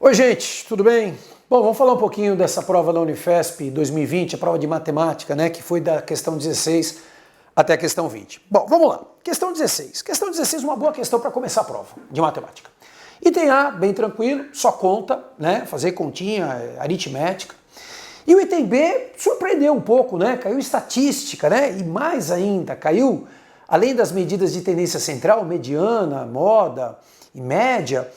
Oi gente, tudo bem? Bom, vamos falar um pouquinho dessa prova da Unifesp 2020, a prova de matemática, né, que foi da questão 16 até a questão 20. Bom, vamos lá. Questão 16. Questão 16 é uma boa questão para começar a prova de matemática. Item A, bem tranquilo, só conta, né, fazer continha, aritmética. E o item B surpreendeu um pouco, né, caiu estatística, né, e mais ainda, caiu, além das medidas de tendência central, mediana, moda e média,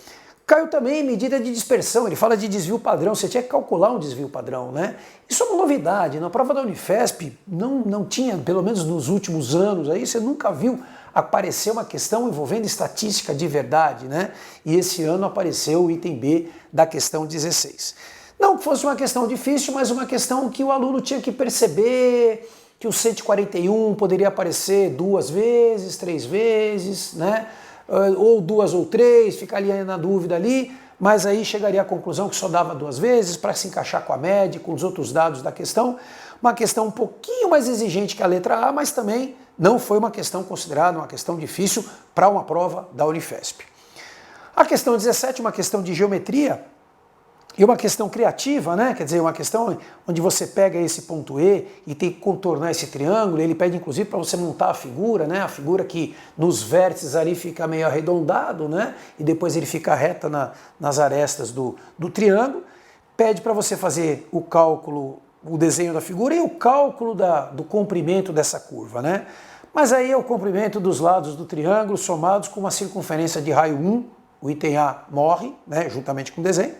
caiu também medida de dispersão, ele fala de desvio padrão, você tinha que calcular um desvio padrão, né? Isso é uma novidade, na prova da Unifesp não tinha, pelo menos nos últimos anos, aí você nunca viu aparecer uma questão envolvendo estatística de verdade, né? E esse ano apareceu o item B da questão 16. Não que fosse uma questão difícil, mas uma questão que o aluno tinha que perceber que o 141 poderia aparecer 2 vezes, 3 vezes, né? Ou 2 ou 3, ficaria na dúvida ali, mas aí chegaria à conclusão que só dava 2 vezes para se encaixar com a média, com os outros dados da questão. Uma questão um pouquinho mais exigente que a letra A, mas também não foi uma questão considerada uma questão difícil para uma prova da Unifesp. A questão 17, uma questão de geometria, e uma questão criativa, né? Quer dizer, uma questão onde você pega esse ponto E e tem que contornar esse triângulo, ele pede inclusive para você montar a figura, né? A figura que nos vértices ali fica meio arredondado, né? E depois ele fica reta nas arestas do triângulo. Pede para você fazer o cálculo, o desenho da figura e o cálculo do comprimento dessa curva, né? Mas aí é o comprimento dos lados do triângulo somados com uma circunferência de raio 1, o item A morre, né? Juntamente com o desenho.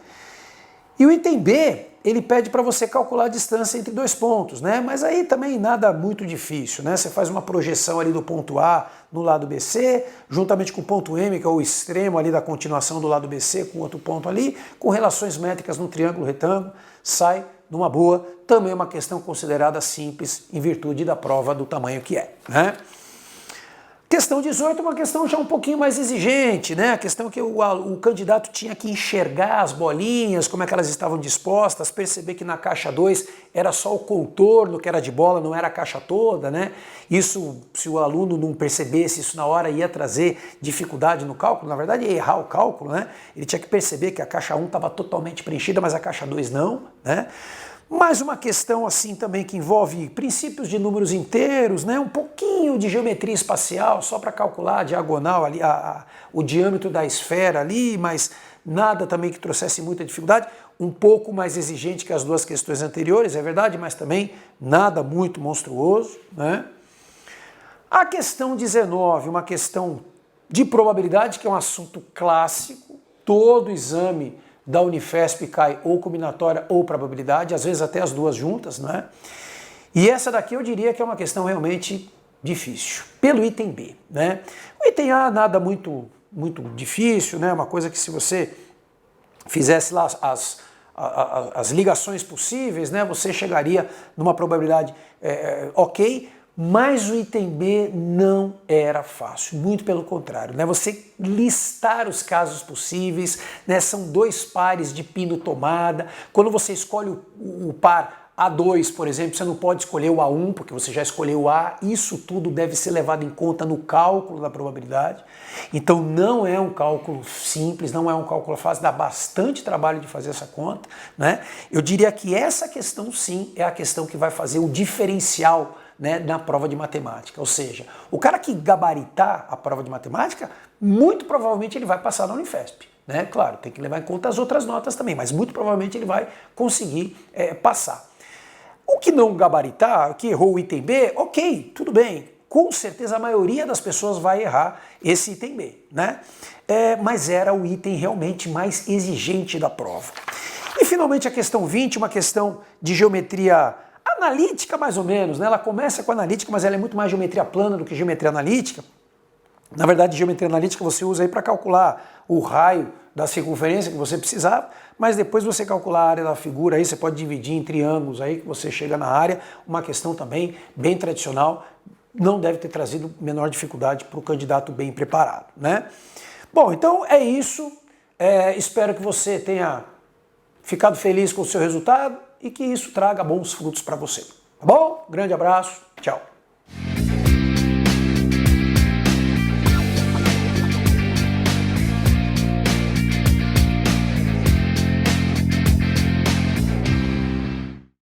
E o item B, ele pede para você calcular a distância entre 2 pontos, né? Mas aí também nada muito difícil, né? Você faz uma projeção ali do ponto A no lado BC, juntamente com o ponto M, que é o extremo ali da continuação do lado BC com outro ponto ali, com relações métricas no triângulo retângulo, sai numa boa. Também uma questão considerada simples em virtude da prova do tamanho que é, né? Questão 18 é uma questão já um pouquinho mais exigente, né? A questão que o candidato tinha que enxergar as bolinhas, como é que elas estavam dispostas, perceber que na caixa 2 era só o contorno que era de bola, não era a caixa toda, né? Isso, se o aluno não percebesse isso na hora, ia trazer dificuldade no cálculo, na verdade ia errar o cálculo, né? Ele tinha que perceber que a caixa 1 estava totalmente preenchida, mas a caixa 2 não, né? Mais uma questão assim também que envolve princípios de números inteiros, né? Um pouquinho de geometria espacial, só para calcular a diagonal ali, o diâmetro da esfera ali, mas nada também que trouxesse muita dificuldade. Um pouco mais exigente que as duas questões anteriores, é verdade, mas também nada muito monstruoso, né? A questão 19, uma questão de probabilidade, que é um assunto clássico, todo exame da Unifesp cai ou combinatória ou probabilidade, às vezes até as duas juntas, né? E essa daqui eu diria que é uma questão realmente difícil, pelo item B, né? O item A nada muito difícil, né? Uma coisa que se você fizesse lá as ligações possíveis, né? Você chegaria numa probabilidade ok. Mas o item B não era fácil, muito pelo contrário, né? Você listar os casos possíveis, né? São 2 pares de pino tomada. Quando você escolhe o par A2, por exemplo, você não pode escolher o A1, porque você já escolheu o A. Isso tudo deve ser levado em conta no cálculo da probabilidade. Então não é um cálculo simples, não é um cálculo fácil, dá bastante trabalho de fazer essa conta, né? Eu diria que essa questão sim é a questão que vai fazer o diferencial, né, na prova de matemática. Ou seja, o cara que gabaritar a prova de matemática, muito provavelmente ele vai passar na Unifesp, né? Claro, tem que levar em conta as outras notas também, mas muito provavelmente ele vai conseguir passar. O que não gabaritar, que errou o item B, ok, tudo bem. Com certeza a maioria das pessoas vai errar esse item B, né? Mas era o item realmente mais exigente da prova. E finalmente a questão 20, uma questão de geometria analítica mais ou menos, né? Ela começa com analítica, mas ela é muito mais geometria plana do que geometria analítica. Na verdade, geometria analítica você usa aí para calcular o raio da circunferência que você precisava, mas depois você calcular a área da figura, aí você pode dividir em triângulos aí que você chega na área, uma questão também bem tradicional, não deve ter trazido menor dificuldade para o candidato bem preparado, né? Bom, então é isso, espero que você tenha ficado feliz com o seu resultado e que isso traga bons frutos para você, tá bom? Grande abraço, tchau!